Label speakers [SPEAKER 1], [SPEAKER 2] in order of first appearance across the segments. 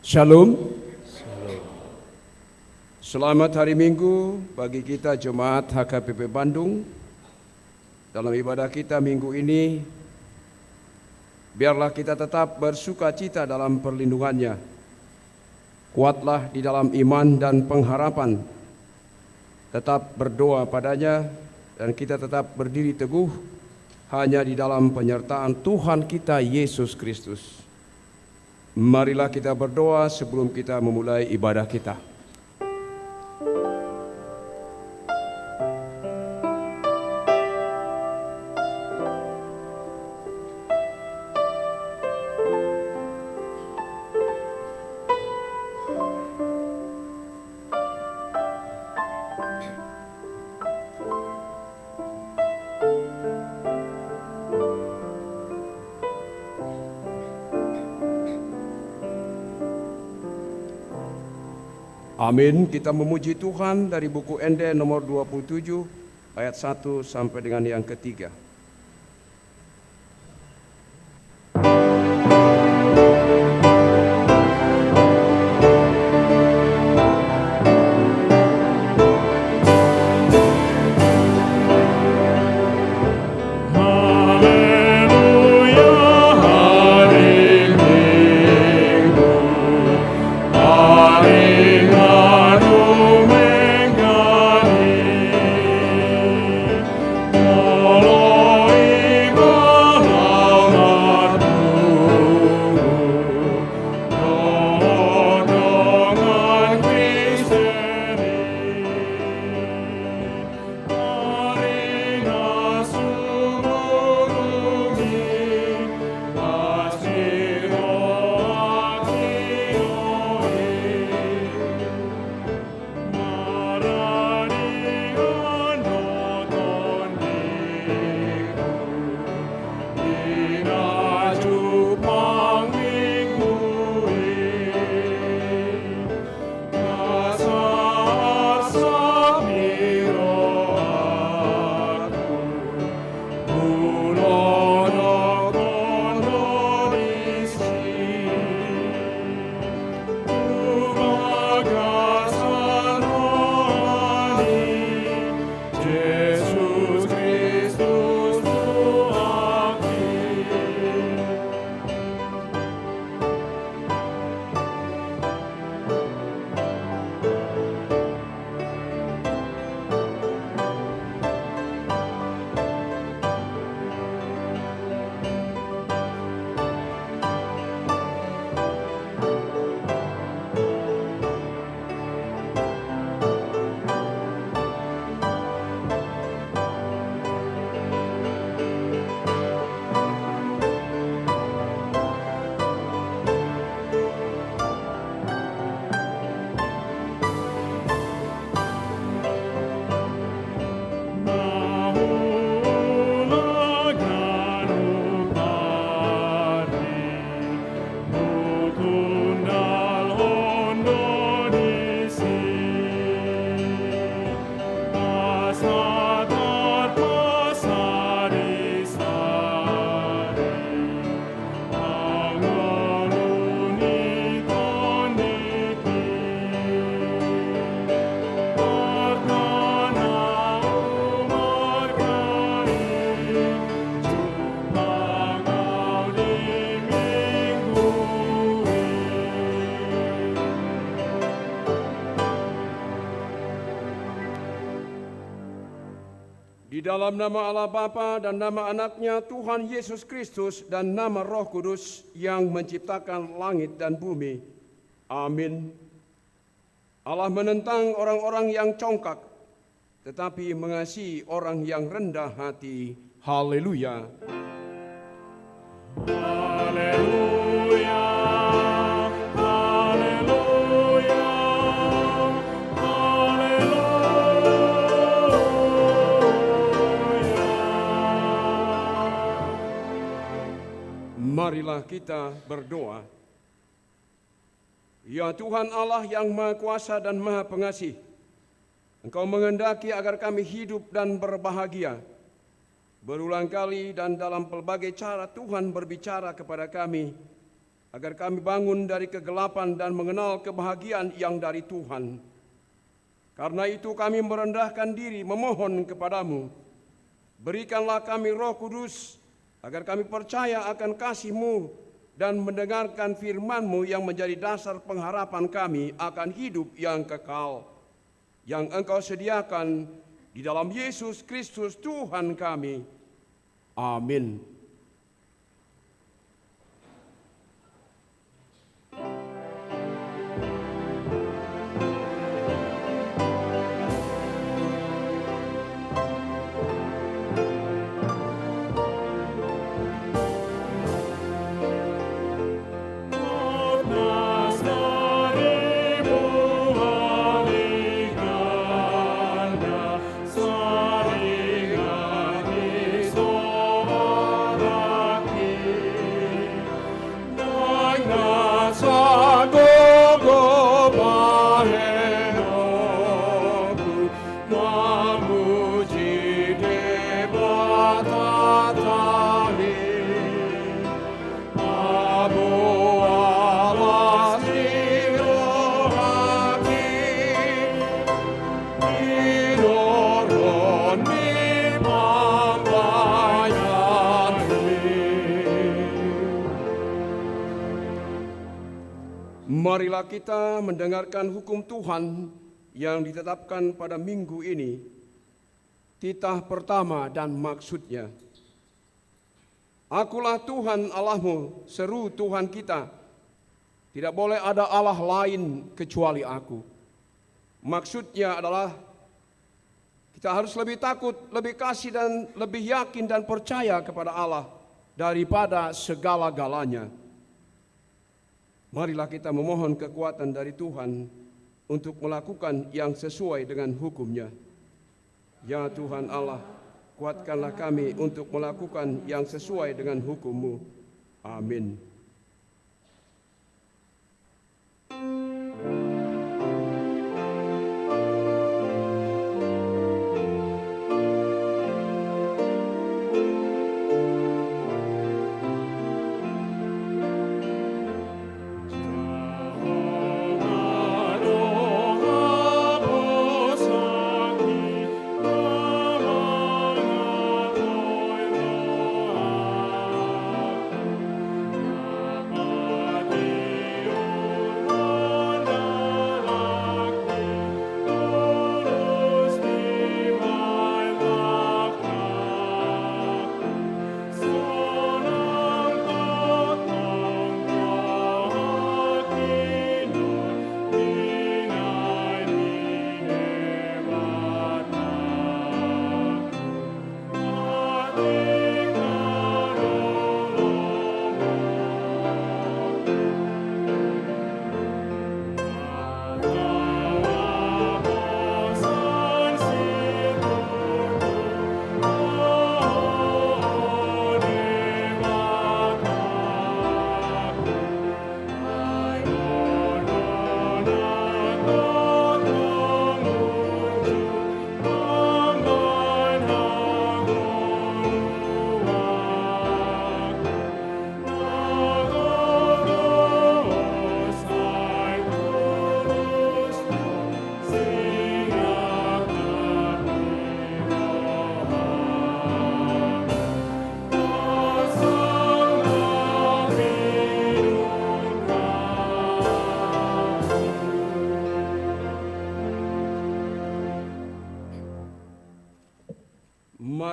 [SPEAKER 1] Shalom. Selamat hari Minggu bagi kita Jemaat HKBP Bandung. Dalam ibadah kita minggu ini, biarlah kita tetap bersuka cita dalam perlindungannya. Kuatlah di dalam iman dan pengharapan. Tetap berdoa padanya dan kita tetap berdiri teguh hanya di dalam penyertaan Tuhan kita Yesus Kristus. Marilah kita berdoa sebelum kita memulai ibadah kita. Amin. Kita memuji Tuhan dari buku Ende nomor 27 ayat 1 sampai dengan yang ketiga. Di dalam nama Allah Bapa dan nama anaknya Tuhan Yesus Kristus dan nama Roh Kudus yang menciptakan langit dan bumi. Amin. Allah menentang orang-orang yang congkak, tetapi mengasihi orang yang rendah hati. Haleluya. Haleluya. Marilah kita berdoa. Ya Tuhan Allah yang Maha Kuasa dan Maha Pengasih, Engkau mengendaki agar kami hidup dan berbahagia. Berulang kali dan dalam pelbagai cara Tuhan berbicara kepada kami agar kami bangun dari kegelapan dan mengenal kebahagiaan yang dari Tuhan. Karena itu kami merendahkan diri memohon kepadamu, berikanlah kami Roh Kudus, agar kami percaya akan kasih-Mu dan mendengarkan firman-Mu yang menjadi dasar pengharapan kami akan hidup yang kekal, yang Engkau sediakan di dalam Yesus Kristus Tuhan kami. Amin. Marilah kita mendengarkan hukum Tuhan yang ditetapkan pada minggu ini, titah pertama dan maksudnya. Akulah Tuhan Allahmu, seru Tuhan kita. Tidak boleh ada Allah lain kecuali aku. Maksudnya adalah kita harus lebih takut, lebih kasih dan lebih yakin dan percaya kepada Allah daripada segala-galanya. Marilah kita memohon kekuatan dari Tuhan untuk melakukan yang sesuai dengan hukum-Nya. Ya Tuhan Allah, kuatkanlah kami untuk melakukan yang sesuai dengan hukum-Mu. Amin.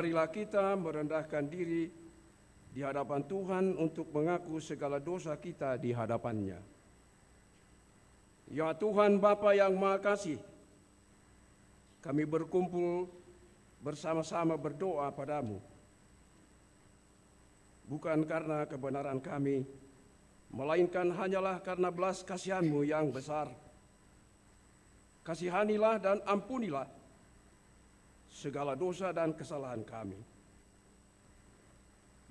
[SPEAKER 1] Marilah kita merendahkan diri di hadapan Tuhan untuk mengaku segala dosa kita di hadapan-Nya. Ya Tuhan Bapa yang Maha Kasih, kami berkumpul bersama-sama berdoa padamu, bukan karena kebenaran kami, melainkan hanyalah karena belas kasihan-Mu yang besar. Kasihanilah dan ampunilah segala dosa dan kesalahan kami.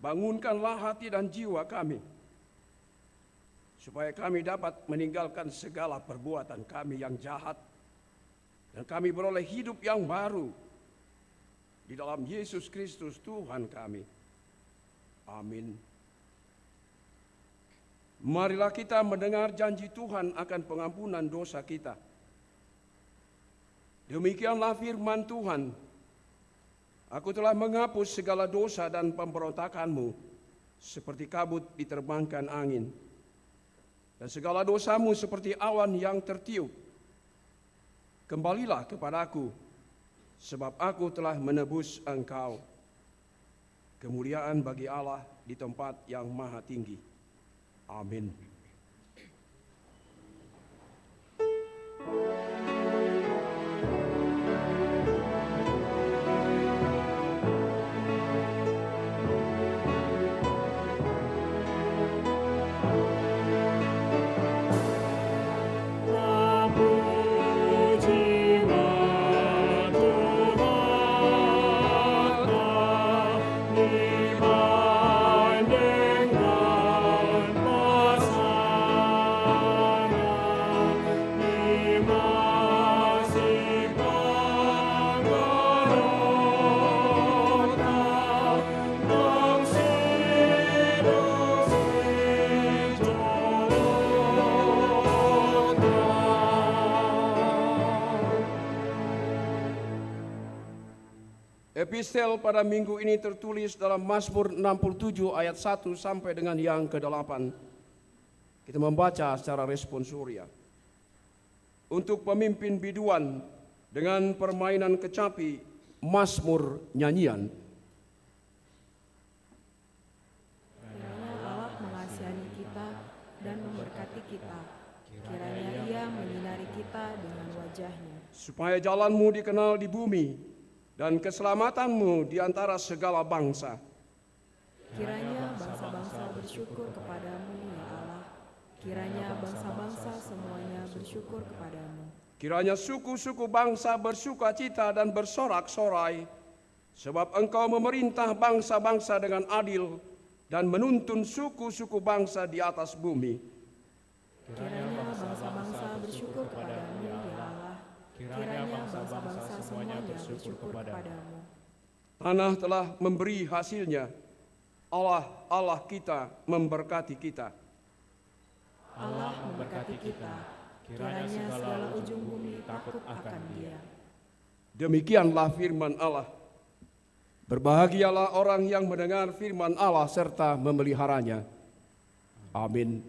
[SPEAKER 1] Bangunkanlah hati dan jiwa kami, supaya kami dapat meninggalkan segala perbuatan kami yang jahat, dan kami beroleh hidup yang baru di dalam Yesus Kristus Tuhan kami. Amin. Marilah kita mendengar janji Tuhan akan pengampunan dosa kita. Demikianlah firman Tuhan, Aku telah menghapus segala dosa dan pemberontakanmu, seperti kabut diterbangkan angin. Dan segala dosamu seperti awan yang tertiup. Kembalilah kepadaku, sebab aku telah menebus engkau. Kemuliaan bagi Allah di tempat yang maha tinggi. Amin. Epistel pada minggu ini tertulis dalam Mazmur 67 ayat 1 sampai dengan yang ke-8. Kita membaca secara responsoria. Untuk pemimpin biduan dengan permainan kecapi, Mazmur nyanyian.
[SPEAKER 2] Kiranya Allah mengasihani kita dan memberkati kita. Kiranya Ia menyinari kita dengan wajah-Nya.
[SPEAKER 1] Supaya jalanmu dikenal di bumi, dan keselamatanmu di antara segala bangsa.
[SPEAKER 2] Kiranya bangsa-bangsa bersyukur kepadamu, ya Allah. Kiranya bangsa-bangsa semuanya bersyukur kepadamu.
[SPEAKER 1] Kiranya suku-suku bangsa bersukacita dan bersorak-sorai, sebab Engkau memerintah bangsa-bangsa dengan adil dan menuntun suku-suku bangsa di atas bumi.
[SPEAKER 2] Kiranya bangsa-bangsa bersyukur kepadamu, ya Allah. Kiranya bangsa-bangsa semuanya bersyukur kepadamu.
[SPEAKER 1] Tanah telah memberi hasilnya. Allah kita memberkati kita.
[SPEAKER 2] Allah memberkati kita. Kiranya segala ujung bumi takut akan Dia.
[SPEAKER 1] Demikianlah firman Allah. Berbahagialah orang yang mendengar firman Allah serta memeliharanya. Amin.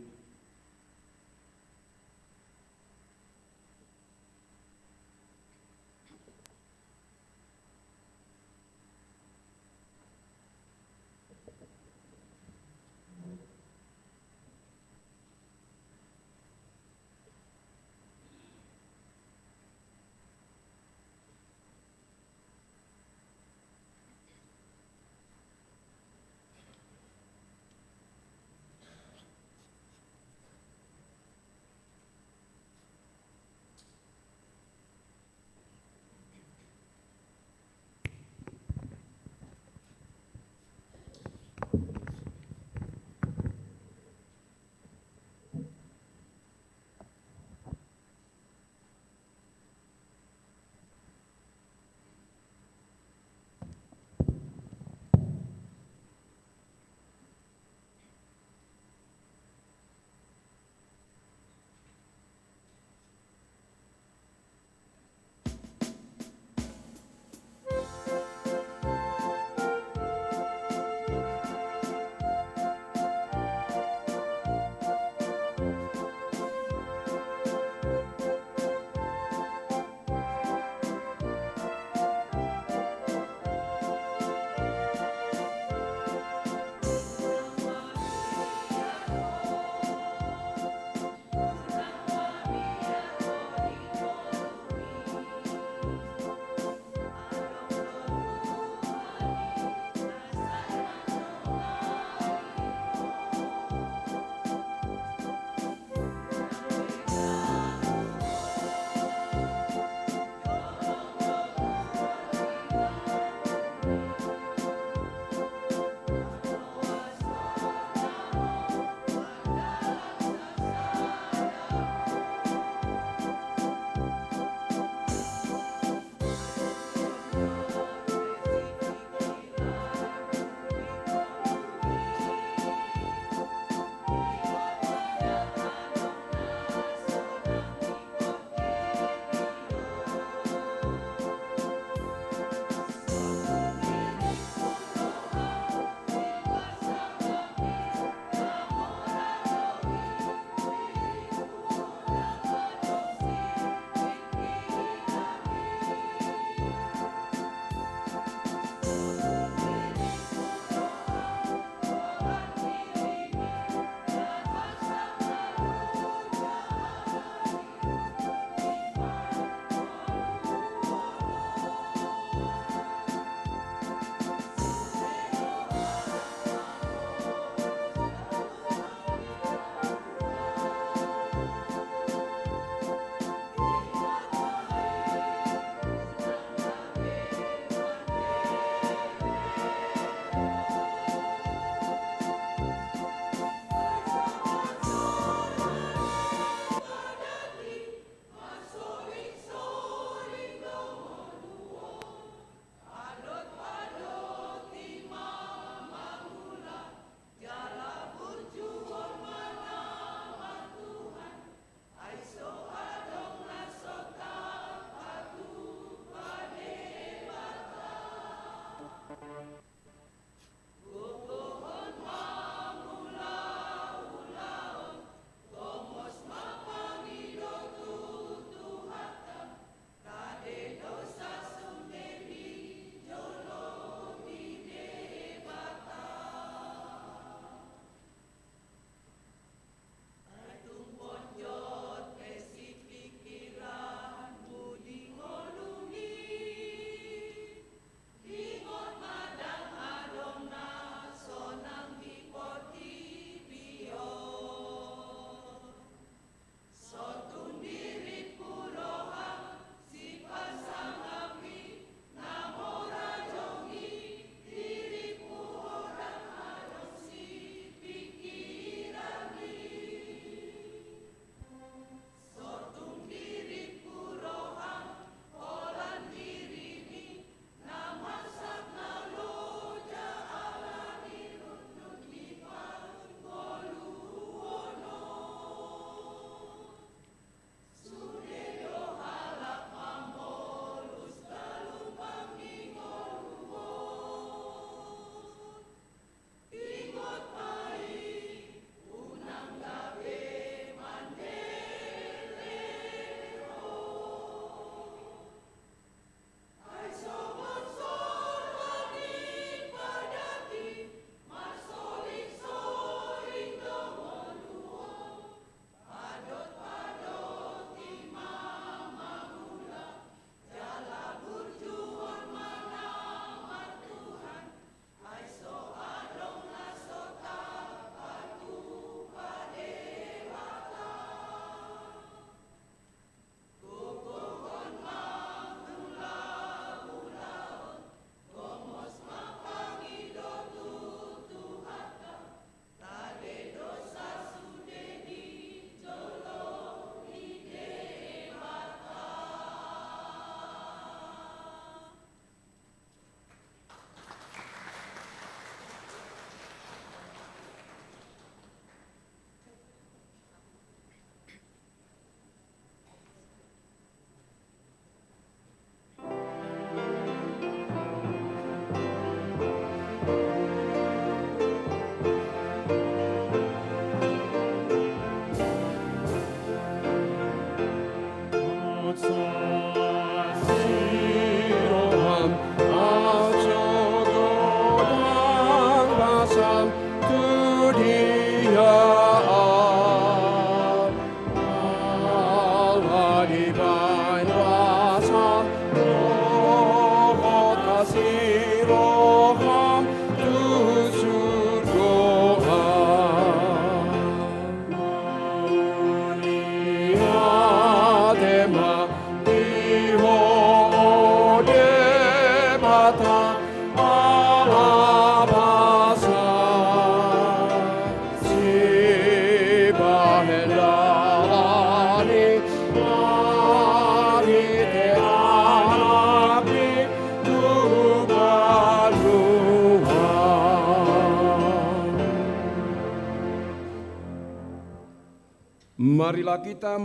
[SPEAKER 1] Marilah kita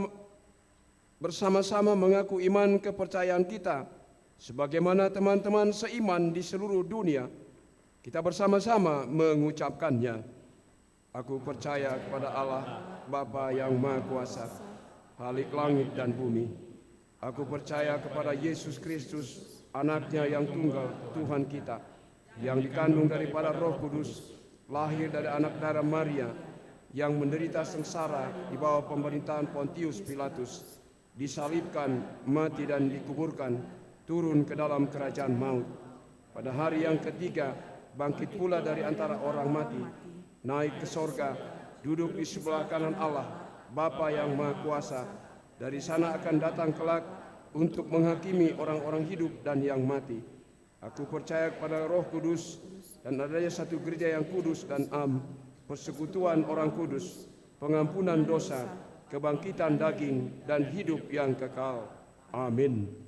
[SPEAKER 1] bersama-sama mengaku iman kepercayaan kita sebagaimana teman-teman seiman di seluruh dunia. Kita bersama-sama mengucapkannya. Aku percaya kepada Allah, Bapa yang Maha Kuasa, Khalik langit dan bumi. Aku percaya kepada Yesus Kristus, Anaknya yang tunggal, Tuhan kita, yang dikandung daripada Roh Kudus, lahir dari anak darah Maria, yang menderita sengsara di bawah pemerintahan Pontius Pilatus, disalibkan, mati dan dikuburkan, turun ke dalam kerajaan maut. Pada hari yang ketiga, bangkit pula dari antara orang mati, naik ke sorga, duduk di sebelah kanan Allah, Bapa yang Maha Kuasa. Dari sana akan datang kelak untuk menghakimi orang-orang hidup dan yang mati. Aku percaya kepada Roh Kudus dan adanya satu gereja yang kudus dan am, persekutuan orang kudus, pengampunan dosa, kebangkitan daging, dan hidup yang kekal. Amin.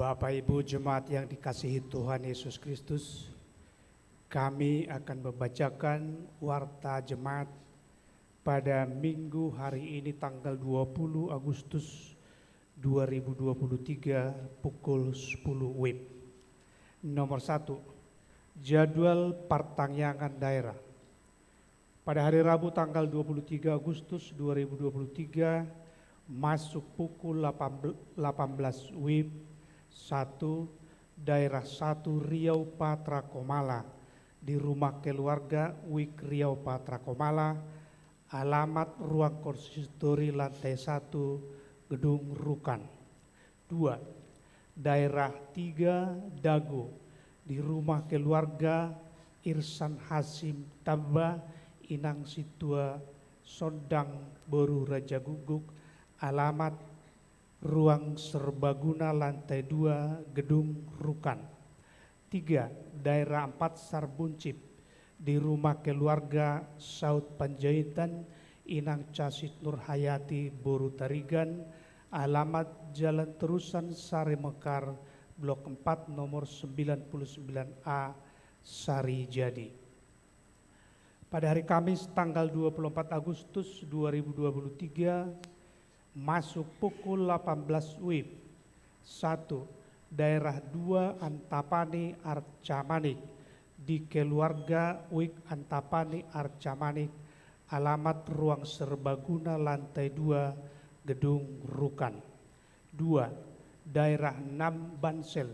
[SPEAKER 3] Bapak Ibu jemaat yang dikasihi Tuhan Yesus Kristus, kami akan membacakan warta jemaat pada minggu hari ini tanggal 20 Agustus 2023 pukul 10 WIB. Nomor 1, jadwal pertangyangan daerah. Pada hari Rabu tanggal 23 Agustus 2023 masuk pukul 18 WIB. 1. Daerah 1 Riau Patra Komala di rumah keluarga WIK Riau Patra Komala, alamat ruang konsistori lantai 1 Gedung Rukan. 2. Daerah 3 Dago di rumah keluarga Irsan Hasim Tabba Inang Situa Sondang Boru Raja Guguk, alamat ruang serbaguna lantai 2 Gedung Rukan. 3. Daerah 4 Sarbuncip di rumah keluarga Saud Panjaitan Inang Casit Nur Hayati Boru Tarigan, alamat Jalan Terusan Sari Mekar Blok 4 nomor 99A Sari Jadi. Pada hari Kamis tanggal 24 Agustus 2023 masuk pukul 18 WIB. 1. Daerah 2 Antapani Arcamanik di keluarga WIK Antapani Arcamanik, alamat ruang serbaguna lantai 2 Gedung Rukan. 2. Daerah 6 Bansel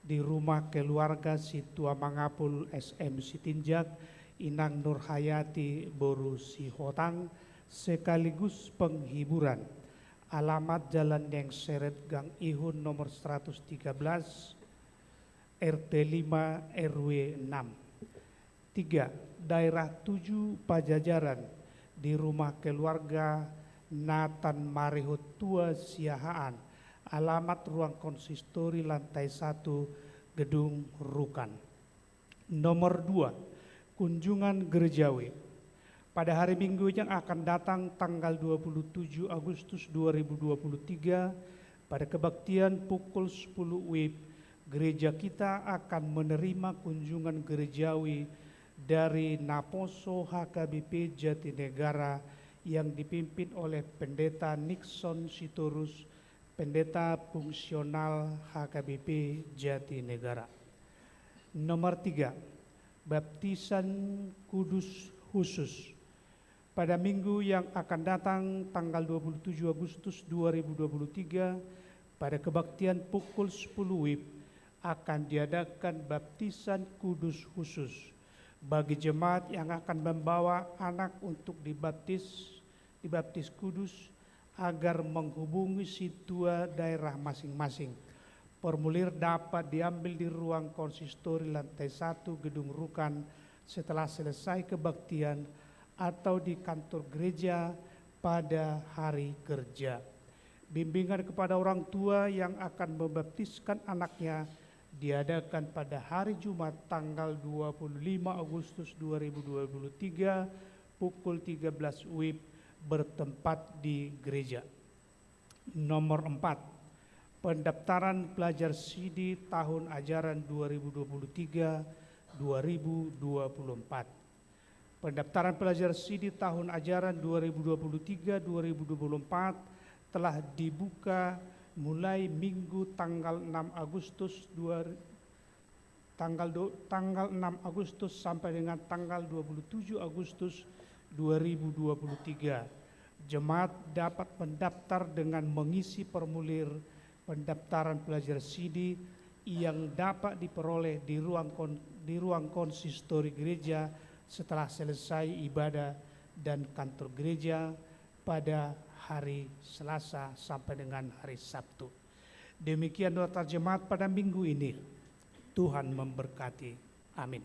[SPEAKER 3] di rumah keluarga Situa Mangapul SM Sitinjak Inang Nur Hayati Boru Sihotang sekaligus penghiburan, alamat Jalan Yang Seret Gang Ihun nomor 113 RT 5 RW 6. 3. Daerah 7 Pajajaran di rumah keluarga Nathan Marihut Tua Siahaan, alamat ruang konsistori lantai 1 Gedung Rukan. Nomor 2. Kunjungan gerejawi. Pada hari Minggu yang akan datang tanggal 27 Agustus 2023 pada kebaktian pukul 10 WIB, gereja kita akan menerima kunjungan gerejawi dari Naposo HKBP Jatinegara yang dipimpin oleh Pendeta Nixon Sitorus, Pendeta Fungsional HKBP Jatinegara. Nomor 3. Baptisan Kudus Khusus. Pada minggu yang akan datang tanggal 27 Agustus 2023 pada kebaktian pukul 10 WIB akan diadakan baptisan kudus khusus bagi jemaat yang akan membawa anak untuk dibaptis kudus agar menghubungi situa daerah masing-masing. Formulir dapat diambil di ruang konsistori lantai 1 Gedung Rukan setelah selesai kebaktian atau di kantor gereja pada hari kerja. Bimbingan kepada orang tua yang akan membaptiskan anaknya diadakan pada hari Jumat tanggal 25 Agustus 2023 pukul 13 WIB bertempat di gereja. Nomor 4. Pendaftaran pelajar CD tahun ajaran 2023-2024. Pendaftaran pelajar CD tahun ajaran 2023-2024 telah dibuka mulai Minggu tanggal 6 Agustus sampai dengan tanggal 27 Agustus 2023. Jemaat dapat mendaftar dengan mengisi formulir pendaftaran pelajar CD yang dapat diperoleh di ruang konsistori gereja setelah selesai ibadah dan kantor gereja pada hari Selasa sampai dengan hari Sabtu. Demikian doa jemaat pada minggu ini. Tuhan memberkati. Amin.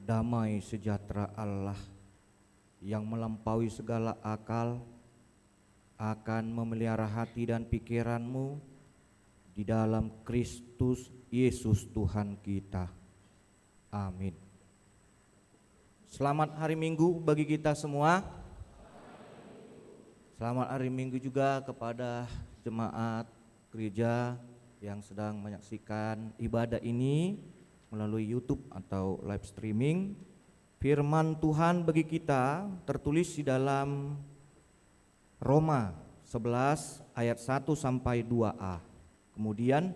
[SPEAKER 4] Damai sejahtera Allah yang melampaui segala akal akan memelihara hati dan pikiranmu di dalam Kristus Yesus Tuhan kita. Amin. Selamat hari Minggu bagi kita semua. Selamat hari Minggu juga kepada jemaat gereja yang sedang menyaksikan ibadah ini melalui YouTube atau live streaming. Firman Tuhan bagi kita tertulis di dalam Roma 11 ayat 1 sampai 2a. Kemudian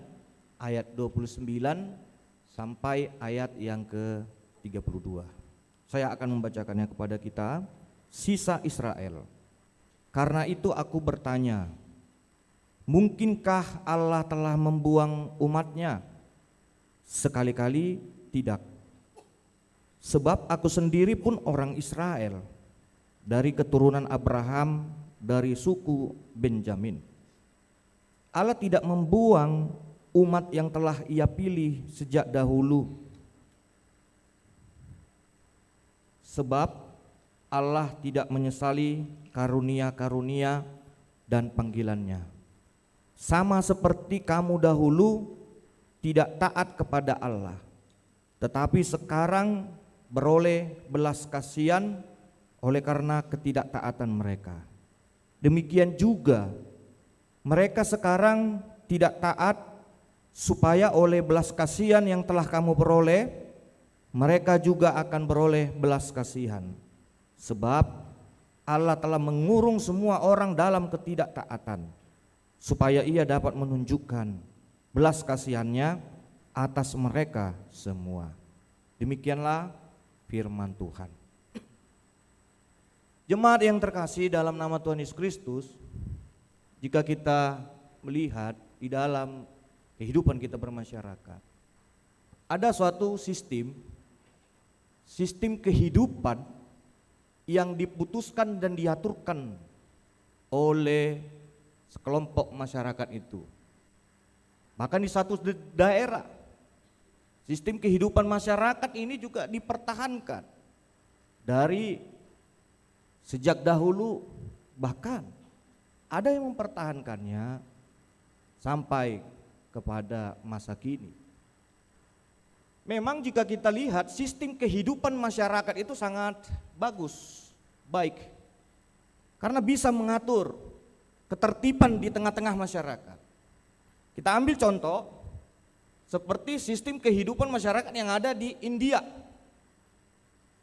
[SPEAKER 4] ayat 29 sampai ayat yang ke-32. Saya akan membacakannya kepada kita. Sisa Israel. Karena itu aku bertanya, mungkinkah Allah telah membuang umatnya? Sekali-kali tidak. Sebab aku sendiri pun orang Israel, dari keturunan Abraham, dari suku Benjamin. Allah tidak membuang umat yang telah Ia pilih sejak dahulu. Sebab Allah tidak menyesali karunia-karunia dan panggilannya. Sama seperti kamu dahulu tidak taat kepada Allah, tetapi sekarang beroleh belas kasihan oleh karena ketidaktaatan mereka. Demikian juga mereka sekarang tidak taat, supaya oleh belas kasihan yang telah kamu peroleh, mereka juga akan beroleh belas kasihan. Sebab Allah telah mengurung semua orang dalam ketidaktaatan, supaya Ia dapat menunjukkan belas kasihannya atas mereka semua. Demikianlah firman Tuhan. Jemaat yang terkasih dalam nama Tuhan Yesus Kristus, jika kita melihat di dalam kehidupan kita bermasyarakat, ada suatu sistem kehidupan yang diputuskan dan diaturkan oleh sekelompok masyarakat itu. Bahkan di satu daerah, sistem kehidupan masyarakat ini juga dipertahankan dari sejak dahulu, bahkan ada yang mempertahankannya sampai kepada masa kini. Memang jika kita lihat sistem kehidupan masyarakat itu sangat bagus, baik. Karena bisa mengatur ketertiban di tengah-tengah masyarakat. Kita ambil contoh seperti sistem kehidupan masyarakat yang ada di India.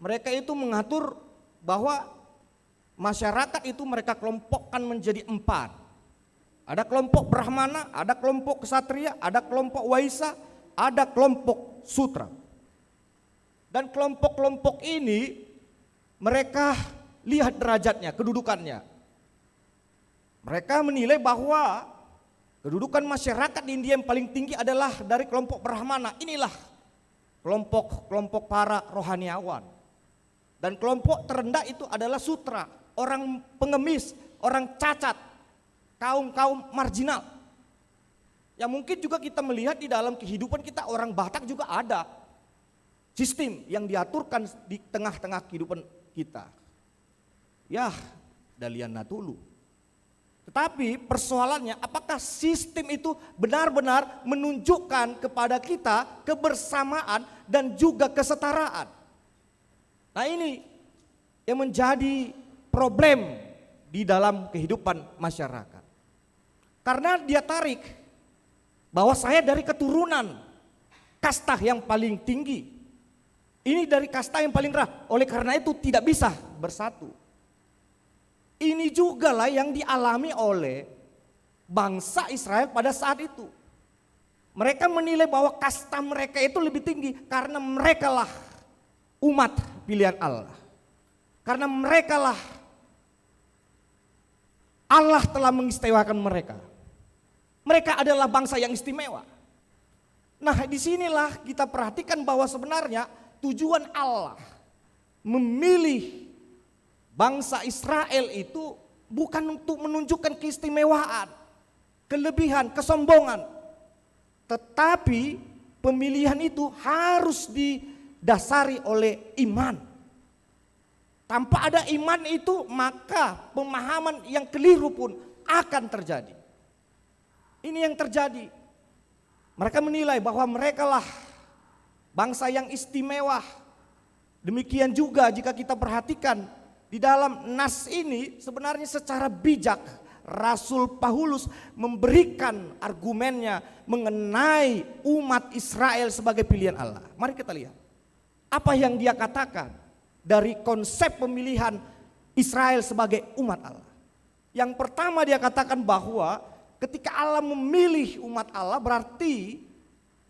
[SPEAKER 4] Mereka itu mengatur bahwa masyarakat itu mereka kelompokkan menjadi 4. Ada kelompok Brahmana, ada kelompok Ksatria, ada kelompok Waisya, ada kelompok Sutra. Dan kelompok-kelompok ini mereka lihat derajatnya, kedudukannya. Mereka menilai bahwa kedudukan masyarakat di India yang paling tinggi adalah dari kelompok Brahmana. Inilah kelompok para rohaniawan. Dan kelompok terendah itu adalah Sutra, orang pengemis, orang cacat, kaum marginal. Ya mungkin juga kita melihat di dalam kehidupan kita orang Batak juga ada sistem yang diaturkan di tengah-tengah kehidupan kita. Ya, Dalian Natulu. Tetapi persoalannya apakah sistem itu benar-benar menunjukkan kepada kita kebersamaan dan juga kesetaraan. Nah ini yang menjadi problem di dalam kehidupan masyarakat. Karena dia tarik bahwa saya dari keturunan kasta yang paling tinggi. Ini dari kasta yang paling rendah. Oleh karena itu tidak bisa bersatu. Ini juga lah yang dialami oleh bangsa Israel pada saat itu. Mereka menilai bahwa kasta mereka itu lebih tinggi karena mereka lah umat pilihan Allah. Karena mereka lah Allah telah mengistimewakan mereka. Mereka adalah bangsa yang istimewa. Nah disinilah kita perhatikan bahwa sebenarnya tujuan Allah memilih bangsa Israel itu bukan untuk menunjukkan keistimewaan, kelebihan, kesombongan. Tetapi pemilihan itu harus didasari oleh iman. Tanpa ada iman itu maka pemahaman yang keliru pun akan terjadi. Ini yang terjadi. Mereka menilai bahwa mereka lah bangsa yang istimewa. Demikian juga jika kita perhatikan di dalam nas ini sebenarnya secara bijak Rasul Paulus memberikan argumennya mengenai umat Israel sebagai pilihan Allah. Mari kita lihat apa yang dia katakan dari konsep pemilihan Israel sebagai umat Allah. Yang pertama dia katakan bahwa ketika Allah memilih umat Allah berarti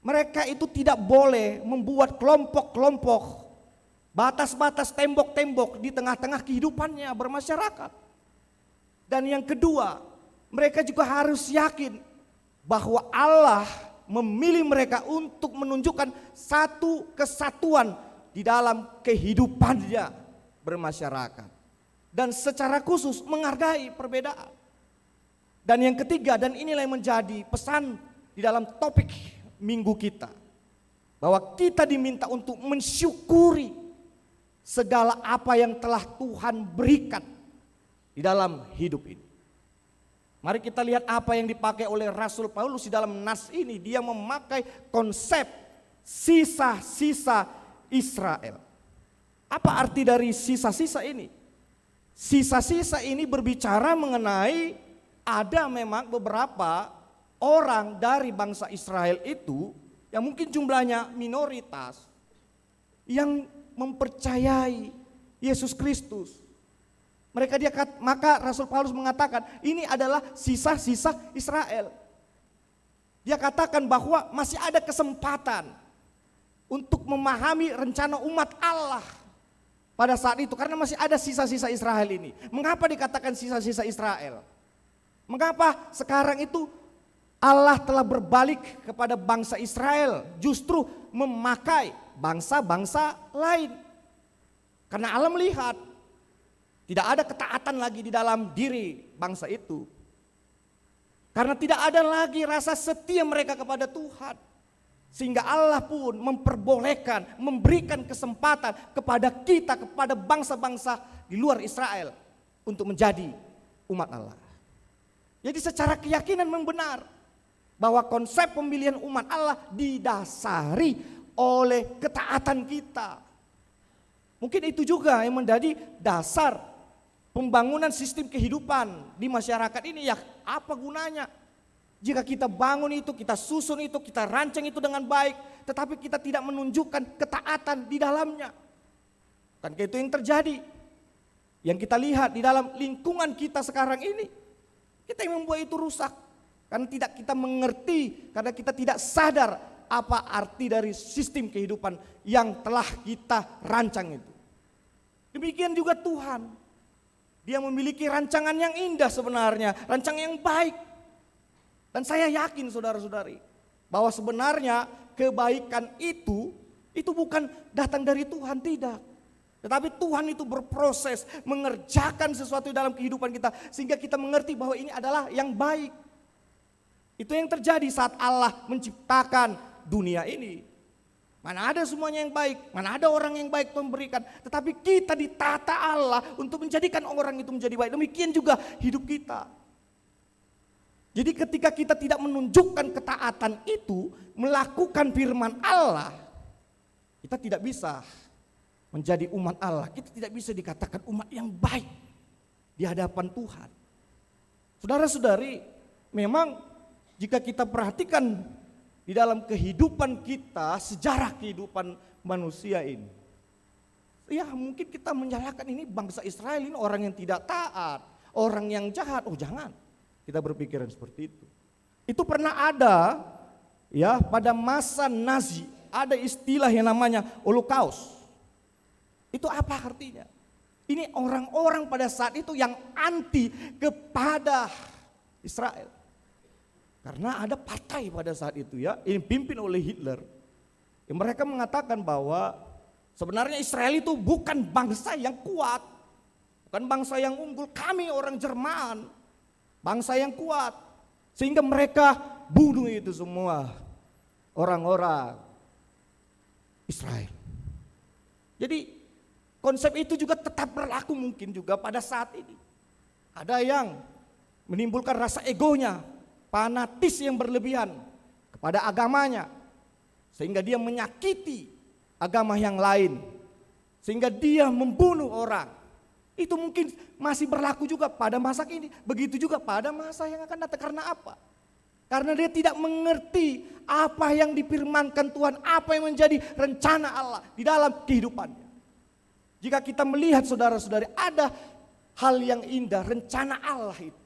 [SPEAKER 4] mereka itu tidak boleh membuat kelompok-kelompok, batas-batas, tembok-tembok di tengah-tengah kehidupannya bermasyarakat. Dan yang kedua, mereka juga harus yakin bahwa Allah memilih mereka untuk menunjukkan satu kesatuan di dalam kehidupannya bermasyarakat. Dan secara khusus menghargai perbedaan. Dan yang ketiga, dan inilah yang menjadi pesan di dalam topik minggu kita. Bahwa kita diminta untuk mensyukuri segala apa yang telah Tuhan berikan di dalam hidup ini. Mari kita lihat apa yang dipakai oleh Rasul Paulus di dalam nas ini. Dia memakai konsep sisa-sisa Israel. Apa arti dari sisa-sisa ini? Sisa-sisa ini berbicara mengenai ada memang beberapa orang dari bangsa Israel itu yang mungkin jumlahnya minoritas yang mempercayai Yesus Kristus. Maka Rasul Paulus mengatakan ini adalah sisa-sisa Israel. Dia katakan bahwa masih ada kesempatan untuk memahami rencana umat Allah pada saat itu karena masih ada sisa-sisa Israel ini. Mengapa dikatakan sisa-sisa Israel? Mengapa sekarang itu Allah telah berbalik kepada bangsa Israel justru memakai bangsa-bangsa lain? Karena Allah melihat tidak ada ketaatan lagi di dalam diri bangsa itu. Karena tidak ada lagi rasa setia mereka kepada Tuhan. Sehingga Allah pun memperbolehkan, memberikan kesempatan kepada kita, kepada bangsa-bangsa di luar Israel untuk menjadi umat Allah. Jadi secara keyakinan memang benar bahwa konsep pemilihan umat Allah didasari oleh ketaatan kita. Mungkin itu juga yang menjadi dasar pembangunan sistem kehidupan di masyarakat ini. Ya apa gunanya jika kita bangun itu, kita susun itu, kita rancang itu dengan baik, tetapi kita tidak menunjukkan ketaatan di dalamnya. Kan itu yang terjadi. Yang kita lihat di dalam lingkungan kita sekarang ini, kita yang membuat itu rusak. Karena tidak kita mengerti, karena kita tidak sadar apa arti dari sistem kehidupan yang telah kita rancang itu. Demikian juga Tuhan. Dia memiliki rancangan yang indah sebenarnya, rancangan yang baik. Dan saya yakin saudara-saudari, bahwa sebenarnya kebaikan itu bukan datang dari Tuhan, tidak. Tetapi Tuhan itu berproses mengerjakan sesuatu dalam kehidupan kita sehingga kita mengerti bahwa ini adalah yang baik. Itu yang terjadi saat Allah menciptakan dunia ini. Mana ada semuanya yang baik, mana ada orang yang baik Tuhan berikan. Tetapi kita ditata Allah untuk menjadikan orang itu menjadi baik. Demikian juga hidup kita. Jadi ketika kita tidak menunjukkan ketaatan itu, melakukan firman Allah, kita tidak bisa menjadi umat Allah. Kita tidak bisa dikatakan umat yang baik di hadapan Tuhan. Saudara-saudari, memang jika kita perhatikan di dalam kehidupan kita, sejarah kehidupan manusia ini, ya mungkin kita menyalahkan ini bangsa Israel ini orang yang tidak taat, orang yang jahat. Oh jangan, kita berpikiran seperti itu. Itu pernah ada ya pada masa Nazi, ada istilah yang namanya Holocaust. Itu apa artinya? Ini orang-orang pada saat itu yang anti kepada Israel. Karena ada partai pada saat itu ya, yang dipimpin oleh Hitler. Yang mereka mengatakan bahwa sebenarnya Israel itu bukan bangsa yang kuat. Bukan bangsa yang unggul, kami orang Jerman. Bangsa yang kuat. Sehingga mereka bunuh itu semua orang-orang Israel. Jadi konsep itu juga tetap berlaku mungkin juga pada saat ini. Ada yang menimbulkan rasa egonya, fanatis yang berlebihan kepada agamanya. Sehingga dia menyakiti agama yang lain. Sehingga dia membunuh orang. Itu mungkin masih berlaku juga pada masa ini. Begitu juga pada masa yang akan datang. Karena apa? Karena dia tidak mengerti apa yang difirmankan Tuhan. Apa yang menjadi rencana Allah di dalam kehidupannya. Jika kita melihat saudara-saudari, ada hal yang indah, rencana Allah itu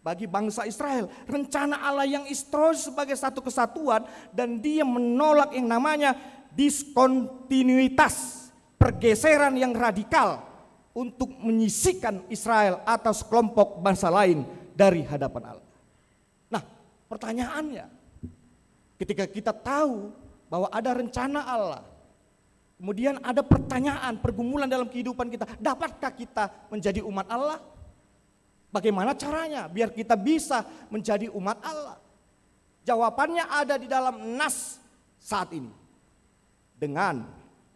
[SPEAKER 4] bagi bangsa Israel. Rencana Allah yang historis sebagai satu kesatuan, dan dia menolak yang namanya diskontinuitas, pergeseran yang radikal untuk menyisihkan Israel atas kelompok bangsa lain dari hadapan Allah. Nah, pertanyaannya, ketika kita tahu bahwa ada rencana Allah, kemudian ada pertanyaan, pergumulan dalam kehidupan kita, dapatkah kita menjadi umat Allah? Bagaimana caranya biar kita bisa menjadi umat Allah? Jawabannya ada di dalam nas saat ini. Dengan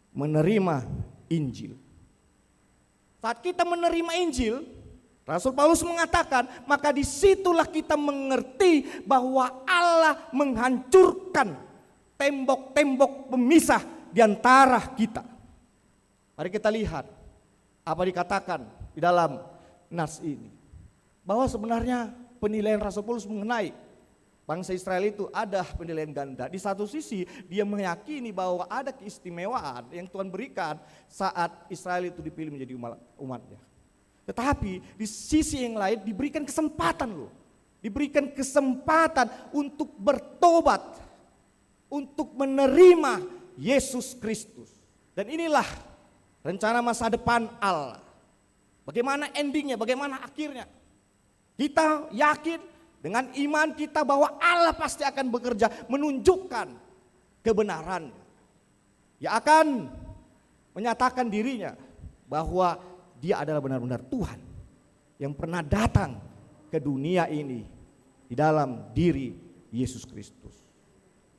[SPEAKER 4] menerima Injil. Saat kita menerima Injil, Rasul Paulus mengatakan, maka disitulah kita mengerti bahwa Allah menghancurkan tembok-tembok pemisah di antara kita. Mari kita lihat apa dikatakan di dalam nas ini. Bahwa sebenarnya penilaian Rasul Paulus mengenai bangsa Israel itu ada penilaian ganda. Di satu sisi dia meyakini bahwa ada keistimewaan yang Tuhan berikan saat Israel itu dipilih menjadi umatnya. Tetapi di sisi yang lain diberikan kesempatan loh. Diberikan kesempatan untuk bertobat. Untuk menerima Yesus Kristus. Dan inilah rencana masa depan Allah. Bagaimana endingnya, bagaimana akhirnya. Kita yakin dengan iman kita bahwa Allah pasti akan bekerja menunjukkan kebenaran. Dia akan menyatakan dirinya bahwa dia adalah benar-benar Tuhan yang pernah datang ke dunia ini di dalam diri Yesus Kristus.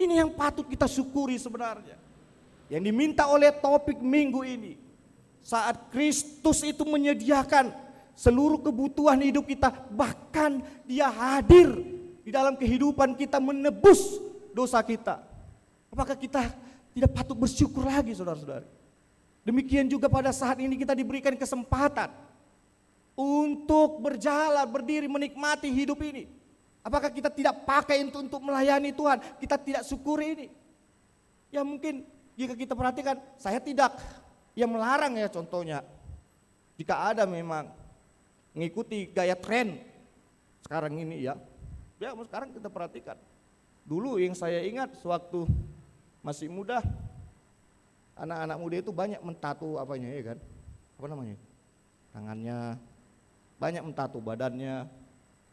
[SPEAKER 4] Ini yang patut kita syukuri sebenarnya. Yang diminta oleh topik minggu ini, saat Kristus itu menyediakan seluruh kebutuhan hidup kita, bahkan Dia hadir di dalam kehidupan kita menebus dosa kita. Apakah kita tidak patut bersyukur lagi, saudara-saudari? Demikian juga pada saat ini kita diberikan kesempatan untuk berjalan, berdiri, menikmati hidup ini. Apakah kita tidak pakai untuk melayani Tuhan? Kita tidak syukuri ini. Ya mungkin jika kita perhatikan, saya tidak yang melarang ya, contohnya. Jika ada memang mengikuti gaya tren sekarang ini ya. Ya sekarang kita perhatikan. Dulu yang saya ingat sewaktu masih muda, anak-anak muda itu banyak mentato apanya ya kan? Apa namanya? Tangannya, banyak mentato badannya.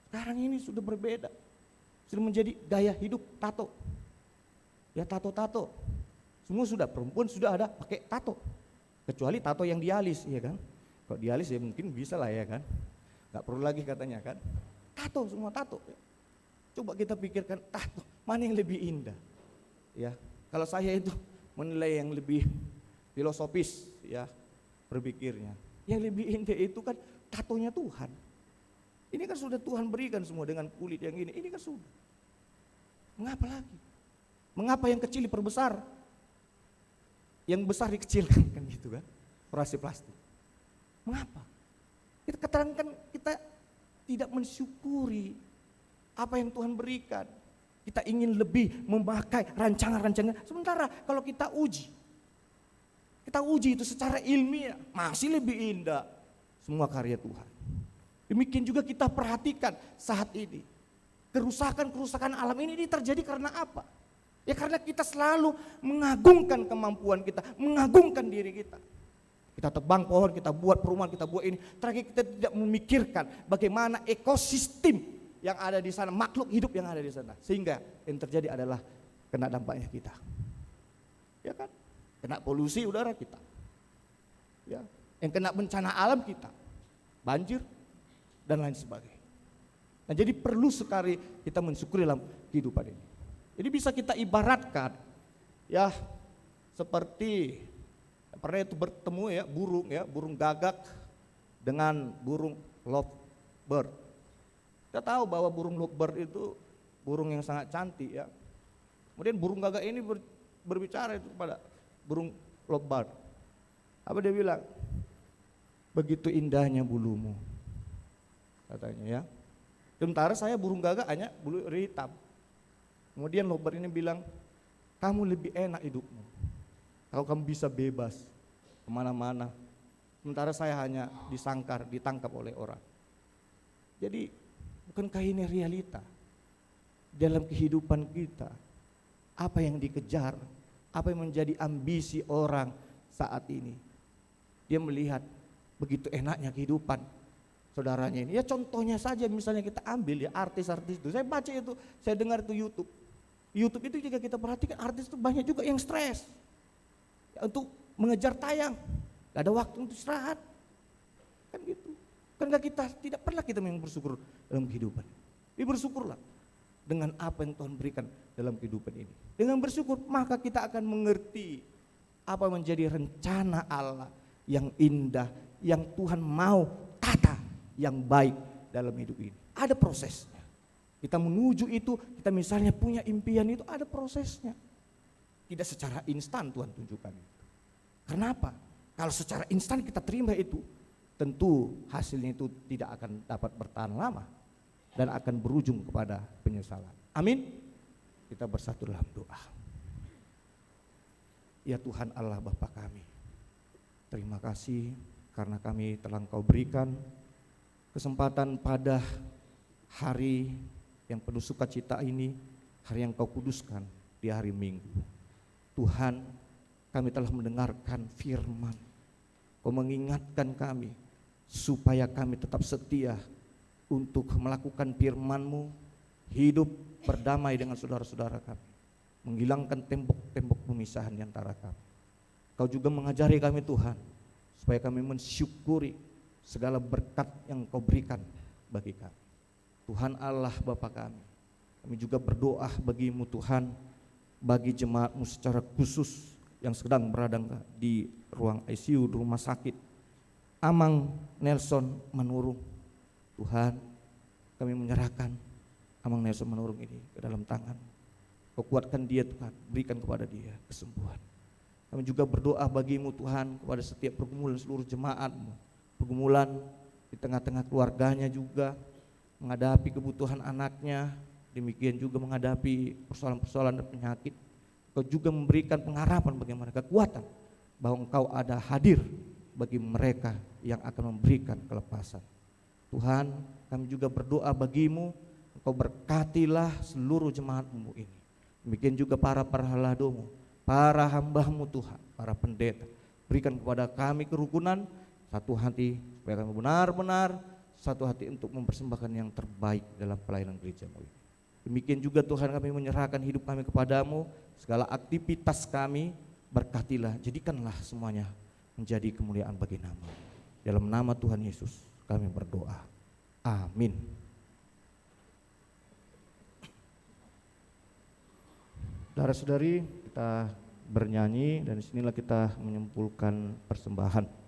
[SPEAKER 4] Sekarang ini sudah berbeda. Sudah menjadi gaya hidup tato. Ya tato-tato. Semua sudah, perempuan sudah ada pakai tato. Kecuali tato yang dialis, ya kan? Kalau dialis ya mungkin bisa lah ya kan? Gak perlu lagi katanya kan? Tato, semua tato. Coba kita pikirkan tato, mana yang lebih indah? Ya, kalau saya itu menilai yang lebih filosofis ya berpikirnya. Yang lebih indah itu kan tatonya Tuhan. Ini kan sudah Tuhan berikan semua dengan kulit yang ini kan sudah. Mengapa lagi? Mengapa yang kecil diperbesar? Yang besar dikecilkan kan gitu kan? Operasi plastik. Mengapa? Kita keterangkan kita tidak mensyukuri apa yang Tuhan berikan. Kita ingin lebih memakai rancangan-rancangan. Sementara kalau kita uji itu secara ilmiah masih lebih indah semua karya Tuhan. Demikian juga kita perhatikan saat ini. Kerusakan-kerusakan alam ini terjadi karena apa? Ya karena kita selalu mengagungkan kemampuan kita, mengagungkan diri kita. Kita tebang pohon, kita buat perumahan, kita buat ini. Terakhir kita tidak memikirkan bagaimana ekosistem yang ada di sana, makhluk hidup yang ada di sana. Sehingga yang terjadi adalah kena dampaknya kita. Ya kan? Kena polusi udara kita. Ya, yang kena bencana alam kita. Banjir dan lain sebagainya. Nah, jadi perlu sekali kita mensyukuri dalam kehidupan ini. Jadi bisa kita ibaratkan ya seperti pernah itu bertemu ya burung gagak dengan burung lovebird. Kita tahu bahwa burung lovebird itu burung yang sangat cantik ya. Kemudian burung gagak ini berbicara itu kepada burung lovebird. Apa dia bilang? Begitu indahnya bulumu, katanya ya. Sementara saya burung gagak hanya bulu hitam. Kemudian lovebird ini bilang, kamu lebih enak hidupmu kalau kamu bisa bebas kemana-mana. Sementara saya hanya disangkar, ditangkap oleh orang. Jadi bukankah ini realita dalam kehidupan kita? Apa yang dikejar, apa yang menjadi ambisi orang saat ini? Dia melihat begitu enaknya kehidupan saudaranya ini. Ya contohnya saja misalnya kita ambil ya artis-artis itu. Saya baca itu, saya dengar itu YouTube itu jika kita perhatikan artis itu banyak juga yang stres ya, untuk mengejar tayang, gak ada waktu untuk istirahat, kan gitu. Kan kita tidak pernah kita memang bersyukur dalam kehidupan. Jadi bersyukurlah dengan apa yang Tuhan berikan dalam kehidupan ini. Dengan bersyukur maka kita akan mengerti apa menjadi rencana Allah yang indah, yang Tuhan mau tata yang baik dalam hidup ini. Ada prosesnya. Kita menuju itu, kita misalnya punya impian itu ada prosesnya. Tidak secara instan Tuhan tunjukkan itu. Kenapa? Kalau secara instan kita terima itu, tentu hasilnya itu tidak akan dapat bertahan lama dan akan berujung kepada penyesalan. Amin. Kita bersatu dalam doa. Ya Tuhan Allah Bapa kami, terima kasih karena kami telah Engkau berikan kesempatan pada hari yang penuh sukacita ini, hari yang Kau kuduskan di hari Minggu. Tuhan, kami telah mendengarkan firman. Kau mengingatkan kami supaya kami tetap setia untuk melakukan firman-Mu, hidup berdamai dengan saudara-saudara kami, menghilangkan tembok-tembok pemisahan di antara kami. Kau juga mengajari kami Tuhan, supaya kami mensyukuri segala berkat yang Kau berikan bagi kami. Tuhan Allah Bapa kami juga berdoa bagi-Mu Tuhan, bagi jemaat-Mu secara khusus yang sedang berada di ruang ICU di rumah sakit Amang Nelson Manurung. Tuhan, kami menyerahkan Amang Nelson Manurung ini ke dalam tangan. Kau kuatkan dia Tuhan, berikan kepada dia kesembuhan. Kami juga berdoa bagi-Mu Tuhan kepada setiap pergumulan seluruh jemaat-Mu, pergumulan di tengah-tengah keluarganya juga, menghadapi kebutuhan anaknya, demikian juga menghadapi persoalan-persoalan dan penyakit. Kau juga memberikan pengharapan bagi mereka, kekuatan bahwa Engkau ada hadir bagi mereka yang akan memberikan kelepasan. Tuhan, kami juga berdoa bagi-Mu, Engkau berkatilah seluruh jemaat-Mu ini. Demikian juga para halado-Mu, para hamba-Mu Tuhan, para pendeta. Berikan kepada kami kerukunan, satu hati, supaya kami benar-benar satu hati untuk mempersembahkan yang terbaik dalam pelayanan gereja-Mu ini. Demikian juga Tuhan, kami menyerahkan hidup kami kepadamu, segala aktivitas kami berkatilah, jadikanlah semuanya menjadi kemuliaan bagi nama. Dalam nama Tuhan Yesus kami berdoa, amin. Saudara-saudari, kita bernyanyi dan disinilah kita menyimpulkan persembahan.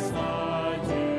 [SPEAKER 2] Saja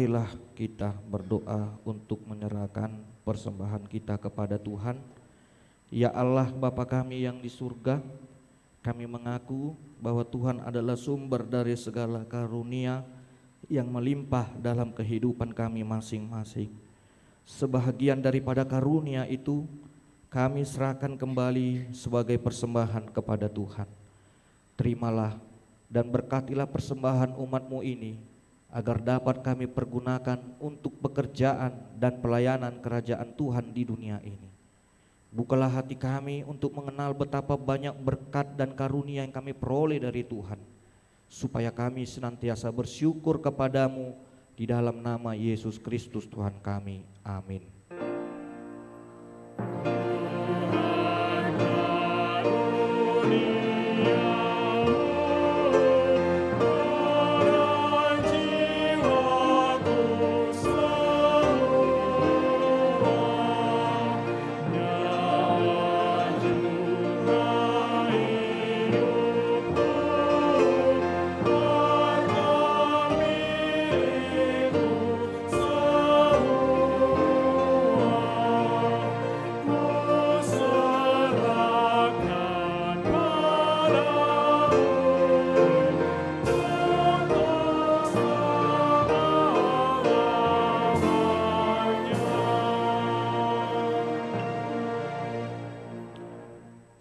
[SPEAKER 5] marilah kita berdoa untuk menyerahkan persembahan kita kepada Tuhan. Ya Allah Bapa kami yang di surga, kami mengaku bahwa Tuhan adalah sumber dari segala karunia yang melimpah dalam kehidupan kami masing-masing. Sebahagian daripada karunia itu kami serahkan kembali sebagai persembahan kepada Tuhan. Terimalah dan berkatilah persembahan umat-Mu ini, agar dapat kami pergunakan untuk pekerjaan dan pelayanan kerajaan Tuhan di dunia ini. Bukalah hati kami untuk mengenal betapa banyak berkat dan karunia yang kami peroleh dari Tuhan, supaya kami senantiasa bersyukur kepadamu di dalam nama Yesus Kristus Tuhan kami. Amin.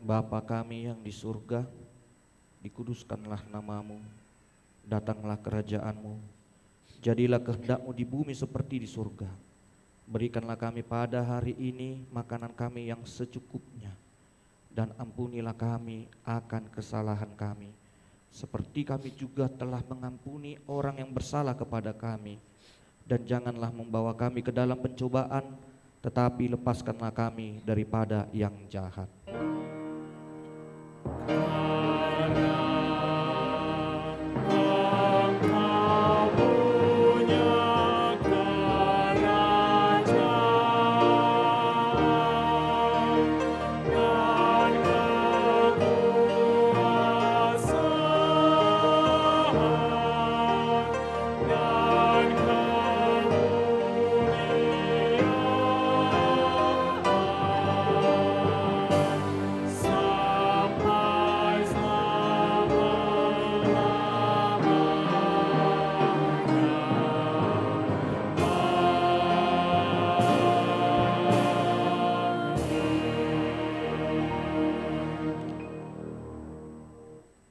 [SPEAKER 5] Bapa kami yang di surga, dikuduskanlah namamu, datanglah kerajaanmu, jadilah kehendak-Mu di bumi seperti di surga. Berikanlah kami pada hari ini makanan kami yang secukupnya, dan ampunilah kami akan kesalahan kami, seperti kami juga telah mengampuni orang yang bersalah kepada kami. Dan janganlah membawa kami ke dalam pencobaan, tetapi lepaskanlah kami daripada yang jahat.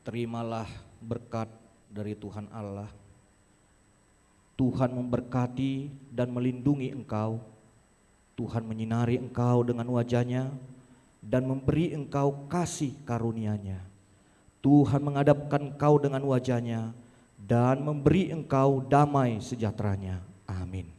[SPEAKER 5] Terimalah berkat dari Tuhan Allah. Tuhan memberkati dan melindungi engkau. Tuhan menyinari engkau dengan wajah-Nya dan memberi engkau kasih karunia-Nya. Tuhan menghadapkan engkau dengan wajah-Nya dan memberi engkau damai sejahtera-Nya. Amin.